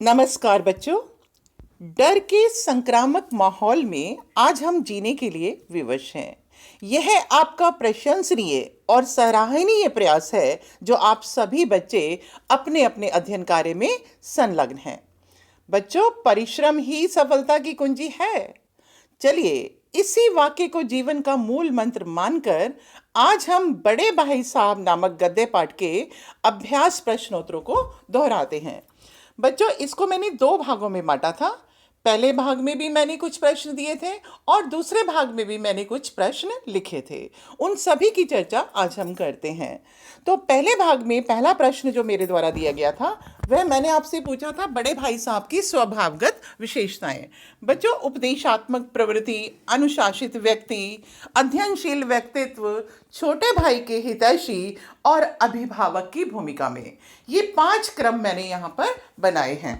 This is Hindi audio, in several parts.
नमस्कार बच्चों। डर के संक्रामक माहौल में आज हम जीने के लिए विवश हैं। यह आपका प्रशंसनीय और सराहनीय प्रयास है जो आप सभी बच्चे अपने अपने अध्ययन कार्य में संलग्न हैं। बच्चों, परिश्रम ही सफलता की कुंजी है। चलिए इसी वाक्य को जीवन का मूल मंत्र मानकर आज हम बड़े भाई साहब नामक गद्य पाठ के अभ्यास प्रश्नोत्तरों को दोहराते हैं। बच्चों, इसको मैंने दो भागों में बांटा था। पहले भाग में भी मैंने कुछ प्रश्न दिए थे और दूसरे भाग में भी मैंने कुछ प्रश्न लिखे थे। उन सभी की चर्चा आज हम करते हैं। तो पहले भाग में पहला प्रश्न जो मेरे द्वारा दिया गया था वह मैंने आपसे पूछा था बड़े भाई साहब की स्वभावगत विशेषताएं। बच्चों, उपदेशात्मक प्रवृत्ति, अनुशासित व्यक्ति, अध्ययनशील व्यक्तित्व, छोटे भाई के हितैषी और अभिभावक की भूमिका में, ये 5 क्रम मैंने यहाँ पर बनाए हैं।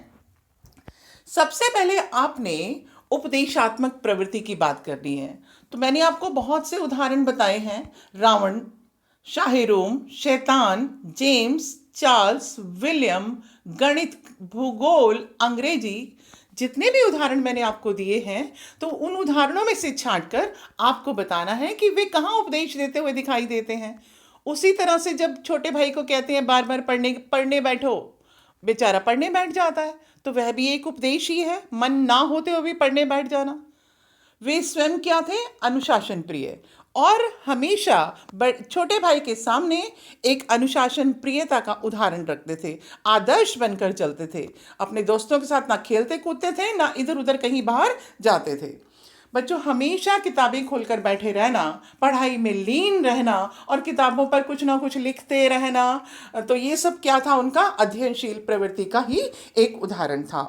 सबसे पहले आपने उपदेशात्मक प्रवृत्ति की बात करनी है। तो मैंने आपको बहुत से उदाहरण बताए हैं। रावण, शाहिरोम, शैतान, जेम्स, चार्ल्स, विलियम, गणित, भूगोल, अंग्रेजी, जितने भी उदाहरण मैंने आपको दिए हैं तो उन उदाहरणों में से छांटकर आपको बताना है कि वे कहाँ उपदेश देते हुए दिखाई देते हैं। उसी तरह से जब छोटे भाई को कहते हैं बार बार पढ़ने पढ़ने बैठो, बेचारा पढ़ने बैठ जाता है, तो वह भी एक उपदेश ही है, मन ना होते हुए भी पढ़ने बैठ जाना। वे स्वयं क्या थे? अनुशासन प्रिय, और हमेशा छोटे भाई के सामने एक अनुशासन प्रियता का उदाहरण रखते थे, आदर्श बनकर चलते थे। अपने दोस्तों के साथ ना खेलते कूदते थे, ना इधर उधर कहीं बाहर जाते थे। बच्चों, हमेशा किताबें खोलकर बैठे रहना, पढ़ाई में लीन रहना और किताबों पर कुछ ना कुछ लिखते रहना, तो ये सब क्या था? उनका अध्ययनशील प्रवृत्ति का ही एक उदाहरण था।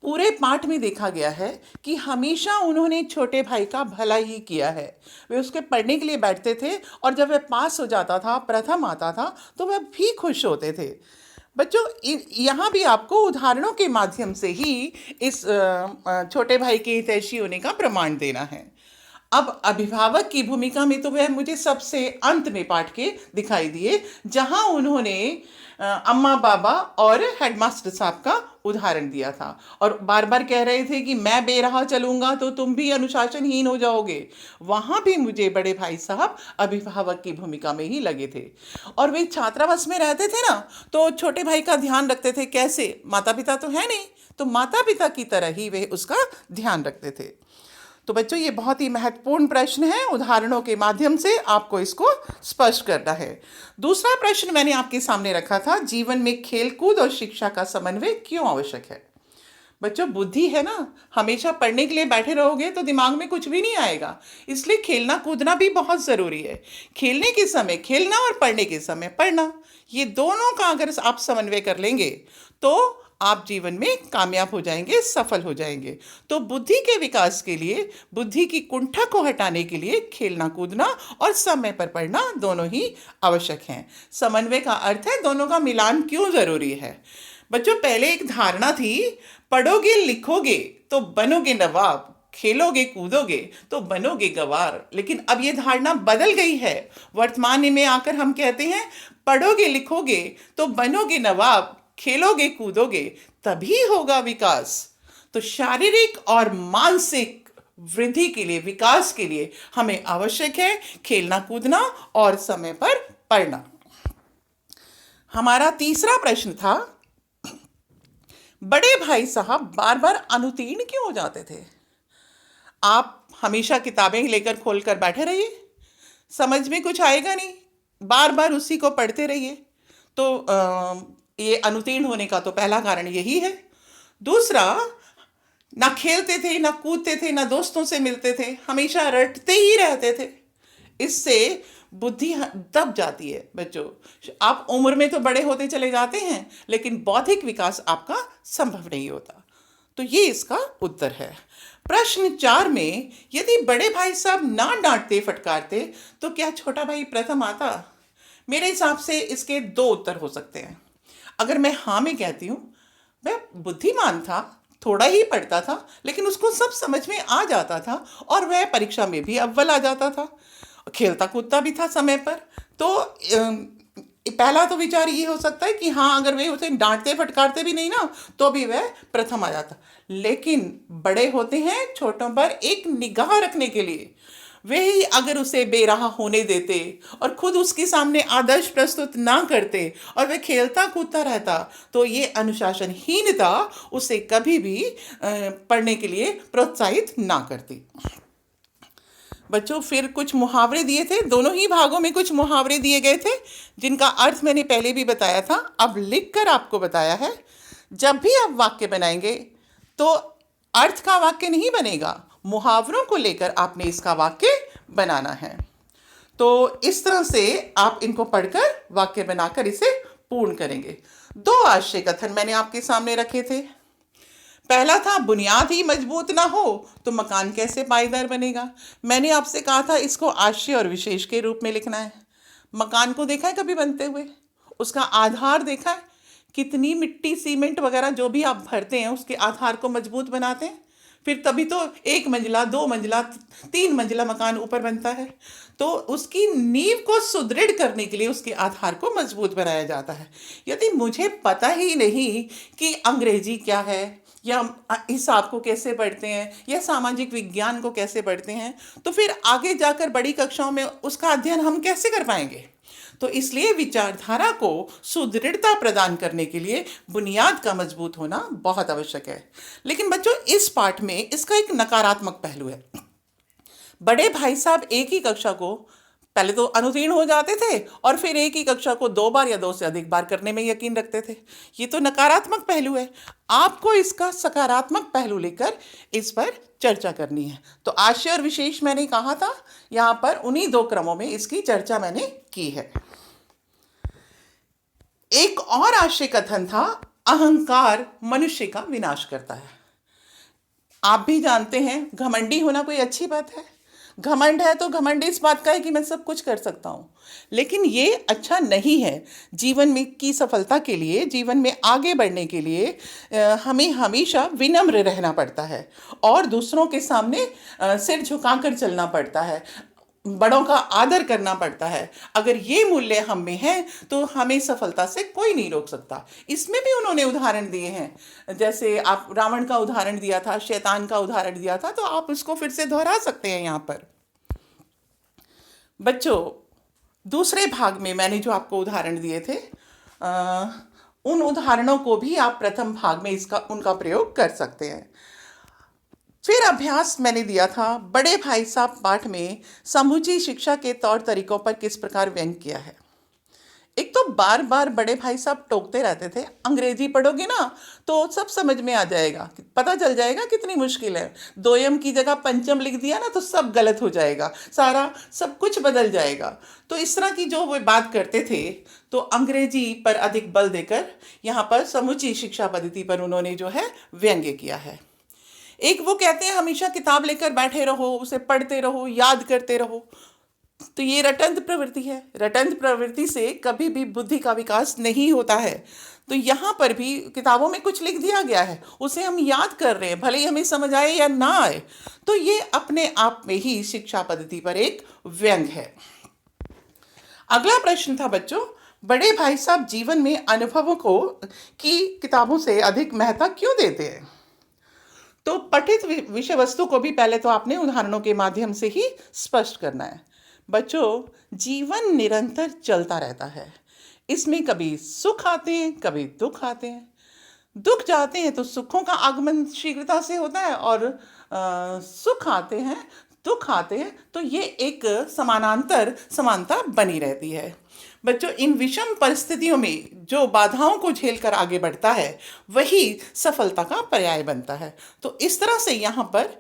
पूरे पाठ में देखा गया है कि हमेशा उन्होंने छोटे भाई का भला ही किया है। वे उसके पढ़ने के लिए बैठते थे और जब वह पास हो जाता था, प्रथम आता था, तो वह भी खुश होते थे। बच्चों, यहाँ भी आपको उदाहरणों के माध्यम से ही इस छोटे भाई के हितैषी होने का प्रमाण देना है। अब अभिभावक की भूमिका में तो वह मुझे सबसे अंत में पाठ के दिखाई दिए, जहां उन्होंने अम्मा बाबा और हेडमास्टर साहब का उदाहरण दिया था और बार बार कह रहे थे कि मैं बेराह चलूंगा तो तुम भी अनुशासनहीन हो जाओगे। वहां भी मुझे बड़े भाई साहब अभिभावक की भूमिका में ही लगे थे। और वे छात्रावास में रहते थे ना, तो छोटे भाई का ध्यान रखते थे। कैसे? माता पिता तो है नहीं, तो माता पिता की तरह ही वे उसका ध्यान रखते थे। तो बच्चों, ये बहुत ही महत्वपूर्ण प्रश्न है। उदाहरणों के माध्यम से आपको इसको स्पष्ट करना है। दूसरा प्रश्न मैंने आपके सामने रखा था, जीवन में खेलकूद और शिक्षा का समन्वय क्यों आवश्यक है? बच्चों, बुद्धि है ना, हमेशा पढ़ने के लिए बैठे रहोगे तो दिमाग में कुछ भी नहीं आएगा, इसलिए खेलना कूदना भी बहुत ज़रूरी है। खेलने के समय खेलना और पढ़ने के समय पढ़ना, ये दोनों का अगर आप समन्वय कर लेंगे तो आप जीवन में कामयाब हो जाएंगे, सफल हो जाएंगे। तो बुद्धि के विकास के लिए, बुद्धि की कुंठा को हटाने के लिए खेलना कूदना और समय पर पढ़ना दोनों ही आवश्यक हैं। समन्वय का अर्थ है दोनों का मिलान क्यों जरूरी है। बच्चों, पहले एक धारणा थी, पढ़ोगे लिखोगे तो बनोगे नवाब, खेलोगे कूदोगे तो बनोगे गवार। लेकिन अब ये धारणा बदल गई है। वर्तमान में आकर हम कहते हैं पढ़ोगे लिखोगे तो बनोगे नवाब, खेलोगे कूदोगे तभी होगा विकास। तो शारीरिक और मानसिक वृद्धि के लिए, विकास के लिए हमें आवश्यक है खेलना कूदना और समय पर पढ़ना। हमारा तीसरा प्रश्न था, बड़े भाई साहब बार बार अनुत्तीर्ण क्यों हो जाते थे? आप हमेशा किताबें लेकर खोलकर बैठे रहिए, समझ में कुछ आएगा नहीं, बार बार उसी को पढ़ते रहिए। तो ये अनुत्तीर्ण होने का तो पहला कारण यही है। दूसरा, ना खेलते थे, ना कूदते थे, ना दोस्तों से मिलते थे, हमेशा रटते ही रहते थे। इससे बुद्धि दब जाती है। बच्चों, आप उम्र में तो बड़े होते चले जाते हैं, लेकिन बौद्धिक विकास आपका संभव नहीं होता। तो ये इसका उत्तर है। प्रश्न 4 में, यदि बड़े भाई साहब ना डांटते फटकारते तो क्या छोटा भाई प्रथम आता? मेरे हिसाब से इसके 2 उत्तर हो सकते हैं। अगर मैं हाँ में कहती हूँ, वह बुद्धिमान था, थोड़ा ही पढ़ता था, लेकिन उसको सब समझ में आ जाता था और वह परीक्षा में भी अव्वल आ जाता था, खेलता कूदता भी था समय पर, तो पहला तो विचार ये हो सकता है कि हाँ, अगर वे उसे डांटते फटकारते भी नहीं ना, तो भी वह प्रथम आ जाता। लेकिन बड़े होते हैं छोटों पर एक निगाह रखने के लिए। वे ही अगर उसे बेराह होने देते और खुद उसके सामने आदर्श प्रस्तुत ना करते और वह खेलता कूदता रहता, तो ये अनुशासनहीनता उसे कभी भी पढ़ने के लिए प्रोत्साहित ना करती। बच्चों, फिर कुछ मुहावरे दिए थे, दोनों ही भागों में कुछ मुहावरे दिए गए थे जिनका अर्थ मैंने पहले भी बताया था, अब लिखकर आपको बताया है। जब भी आप वाक्य बनाएंगे तो अर्थ का वाक्य नहीं बनेगा, मुहावरों को लेकर आपने इसका वाक्य बनाना है। तो इस तरह से आप इनको पढ़कर वाक्य बनाकर इसे पूर्ण करेंगे। दो आशय कथन मैंने आपके सामने रखे थे। पहला था, बुनियाद ही मजबूत ना हो तो मकान कैसे पायदार बनेगा। मैंने आपसे कहा था इसको आश्रय और विशेष के रूप में लिखना है। मकान को देखा है कभी बनते हुए? उसका आधार देखा है? कितनी मिट्टी सीमेंट वगैरह जो भी आप भरते हैं उसके आधार को मजबूत बनाते हैं, फिर तभी तो एक मंजिला, दो मंजिला, तीन मंजिला मकान ऊपर बनता है। तो उसकी नींव को सुदृढ़ करने के लिए उसके आधार को मजबूत बनाया जाता है। यदि मुझे पता ही नहीं कि अंग्रेजी क्या है, या हिसाब को कैसे पढ़ते हैं, या सामाजिक विज्ञान को कैसे पढ़ते हैं, तो फिर आगे जाकर बड़ी कक्षाओं में उसका अध्ययन हम कैसे कर पाएंगे। तो इसलिए विचारधारा को सुदृढ़ता प्रदान करने के लिए बुनियाद का मजबूत होना बहुत आवश्यक है। लेकिन बच्चों, इस पाठ में इसका एक नकारात्मक पहलू है। बड़े भाई साहब एक ही कक्षा को पहले तो अनुतीर्ण हो जाते थे और फिर एक ही कक्षा को 2 बार या 2 से अधिक बार करने में यकीन रखते थे। ये तो नकारात्मक पहलू है। आपको इसका सकारात्मक पहलू लेकर इस पर चर्चा करनी है। तो आशय और विशेष मैंने कहा था, यहाँ पर उन्हीं 2 क्रमों में इसकी चर्चा मैंने की है। एक और आशय कथन था, अहंकार मनुष्य का विनाश करता है। आप भी जानते हैं घमंडी होना कोई अच्छी बात है। घमंड है तो घमंड इस बात का है कि मैं सब कुछ कर सकता हूँ, लेकिन ये अच्छा नहीं है। जीवन में की सफलता के लिए, जीवन में आगे बढ़ने के लिए हमें हमेशा विनम्र रहना पड़ता है और दूसरों के सामने सिर झुकाकर चलना पड़ता है, बड़ों का आदर करना पड़ता है। अगर ये मूल्य हम में है तो हमें सफलता से कोई नहीं रोक सकता। इसमें भी उन्होंने उदाहरण दिए हैं, जैसे आप रावण का उदाहरण दिया था, शैतान का उदाहरण दिया था, तो आप उसको फिर से दोहरा सकते हैं यहाँ पर। बच्चों, दूसरे भाग में मैंने जो आपको उदाहरण दिए थे, उन उदाहरणों को भी आप प्रथम भाग में उनका प्रयोग कर सकते हैं। फिर अभ्यास मैंने दिया था, बड़े भाई साहब पाठ में समूची शिक्षा के तौर तरीकों पर किस प्रकार व्यंग किया है। एक तो बार बार बड़े भाई साहब टोकते रहते थे, अंग्रेजी पढ़ोगे ना तो सब समझ में आ जाएगा, पता चल जाएगा कितनी मुश्किल है। दोयम की जगह पंचम लिख दिया ना तो सब गलत हो जाएगा, सारा सब कुछ बदल जाएगा। तो इस तरह की जो वे बात करते थे, तो अंग्रेजी पर अधिक बल देकर यहाँ पर समूची शिक्षा पद्धति पर उन्होंने जो है व्यंग्य किया है। एक वो कहते हैं हमेशा किताब लेकर बैठे रहो, उसे पढ़ते रहो, याद करते रहो, तो ये रटंत प्रवृत्ति है। रटंत प्रवृत्ति से कभी भी बुद्धि का विकास नहीं होता है। तो यहाँ पर भी किताबों में कुछ लिख दिया गया है, उसे हम याद कर रहे हैं, भले ही हमें समझ आए या ना आए। तो ये अपने आप में ही शिक्षा पद्धति पर एक व्यंग है। अगला प्रश्न था बच्चों, बड़े भाई साहब जीवन में अनुभवों को की किताबों से अधिक महत्व क्यों देते हैं। तो पठित विषय वस्तु को भी पहले तो आपने उदाहरणों के माध्यम से ही स्पष्ट करना है। बच्चों, जीवन निरंतर चलता रहता है, इसमें कभी सुख आते हैं, कभी दुख आते हैं। दुख जाते हैं तो सुखों का आगमन शीघ्रता से होता है, और सुख आते हैं, दुख आते हैं, तो ये एक समानता बनी रहती है। बच्चों, इन विषम परिस्थितियों में जो बाधाओं को झेलकर आगे बढ़ता है वही सफलता का पर्याय बनता है। तो इस तरह से यहाँ पर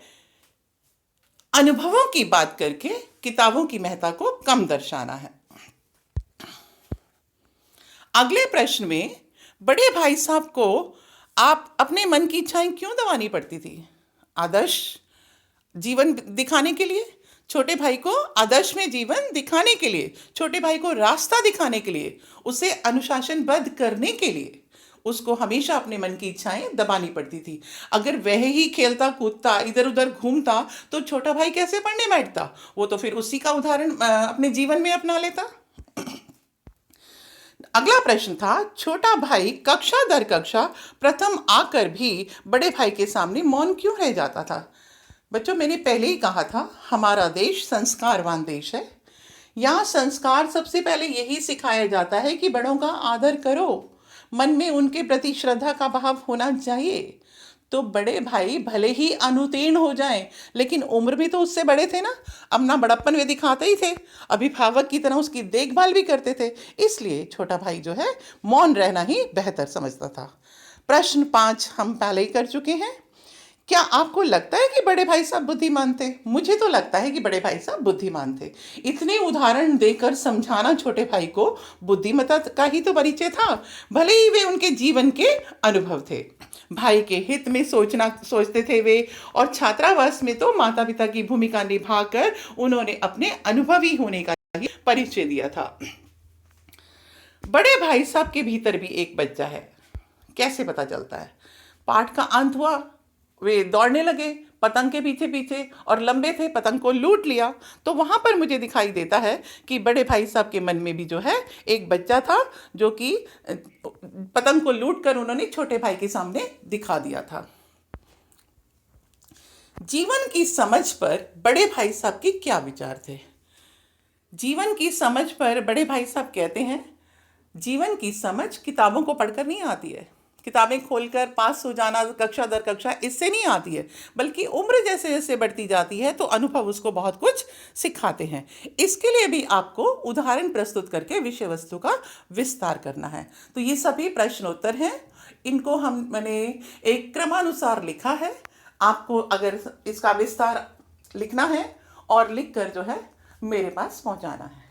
अनुभवों की बात करके किताबों की महत्ता को कम दर्शाना है। अगले प्रश्न में, बड़े भाई साहब को आप अपने मन की इच्छाएं क्यों दबानी पड़ती थी। आदर्श जीवन दिखाने के लिए, छोटे भाई को आदर्श में जीवन दिखाने के लिए, छोटे भाई को रास्ता दिखाने के लिए, उसे अनुशासनबद्ध करने के लिए उसको हमेशा अपने मन की इच्छाएं दबानी पड़ती थी। अगर वह ही खेलता कूदता इधर उधर घूमता तो छोटा भाई कैसे पढ़ने बैठता। वो तो फिर उसी का उदाहरण अपने जीवन में अपना लेता। अगला प्रश्न था, छोटा भाई कक्षा दर कक्षा प्रथम आकर भी बड़े भाई के सामने मौन क्यों रह जाता था? बच्चों, मैंने पहले ही कहा था, हमारा देश संस्कारवान देश है। यहाँ संस्कार सबसे पहले यही सिखाया जाता है कि बड़ों का आदर करो, मन में उनके प्रति श्रद्धा का भाव होना चाहिए। तो बड़े भाई भले ही अनुत्तीर्ण हो जाएं, लेकिन उम्र भी तो उससे बड़े थे ना, अपना बड़प्पन वे दिखाते ही थे, अभिभावक की तरह उसकी देखभाल भी करते थे। इसलिए छोटा भाई जो है मौन रहना ही बेहतर समझता था। प्रश्न 5 हम पहले ही कर चुके हैं। क्या आपको लगता है कि बड़े भाई साहब बुद्धिमान थे? मुझे तो लगता है कि बड़े भाई साहब बुद्धिमान थे। इतने उदाहरण देकर समझाना छोटे भाई को बुद्धिमत्ता का ही तो परिचय था, भले ही वे उनके जीवन के अनुभव थे। भाई के हित में सोचते थे वे, और छात्रावास में तो माता पिता की भूमिका निभाकर उन्होंने अपने अनुभवी होने का ही परिचय दिया था। बड़े भाई साहब के भीतर भी एक बच्चा है, कैसे पता चलता है? पाठ का अंत हुआ, वे दौड़ने लगे पतंग के पीछे पीछे, और लंबे थे, पतंग को लूट लिया। तो वहां पर मुझे दिखाई देता है कि बड़े भाई साहब के मन में भी जो है एक बच्चा था, जो कि पतंग को लूट कर उन्होंने छोटे भाई के सामने दिखा दिया था। जीवन की समझ पर बड़े भाई साहब के क्या विचार थे? जीवन की समझ पर बड़े भाई साहब कहते हैं, जीवन की समझ किताबों को पढ़कर नहीं आती है, किताबें खोलकर पास हो जाना कक्षा दर कक्षा, इससे नहीं आती है, बल्कि उम्र जैसे जैसे बढ़ती जाती है तो अनुभव उसको बहुत कुछ सिखाते हैं। इसके लिए भी आपको उदाहरण प्रस्तुत करके विषय वस्तु का विस्तार करना है। तो ये सभी प्रश्नोत्तर हैं, इनको मैंने एक क्रमानुसार लिखा है। आपको अगर इसका विस्तार लिखना है और लिख कर जो है मेरे पास पहुंचाना है।